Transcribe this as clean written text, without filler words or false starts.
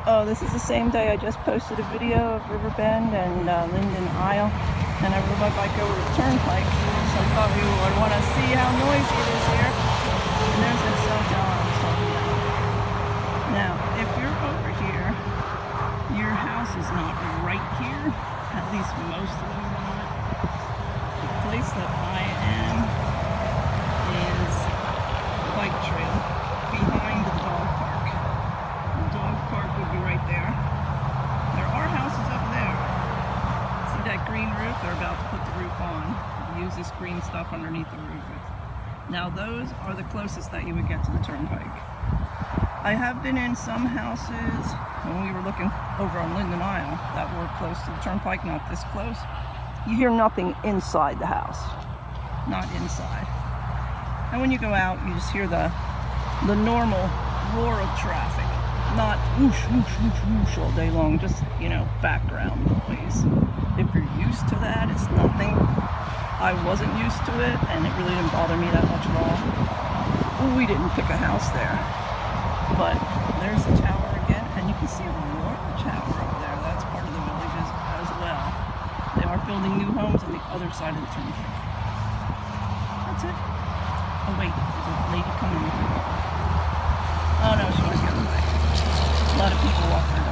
Oh, this is the same day I just posted a video of Riverbend and Linden Isle, and I rode my bike over the Turnpike, so I thought you would want to see how noisy it is here. And there's that cell tower I was talking about. Now, if you're over here, your house is not right here, at least most of them are not. The place that I am is a bike trail behind the dog park. The dog park would be right there. There are houses up there. See that green roof? They're about to put the roof on. Use this green stuff underneath the roof. Now those are the closest that you would get to the Turnpike. I have been in some houses when we were looking over on Linden Isle that were close to the Turnpike, not this close. You hear nothing inside the house, not inside. And when you go out, you just hear the normal roar of traffic, not whoosh, whoosh, whoosh, whoosh all day long, just, you know, background noise. If you're used to that, it's nothing. I wasn't used to it, and it really didn't bother me that much at all. Well, we didn't pick a house there. But there's the tower again, and you can see a large tower over there. That's part of the village as well. They are building new homes on the other side of the Turnpike. That's it. Oh wait, there's a lady coming. Oh no, she wants to get away. A lot of people walk their dogs.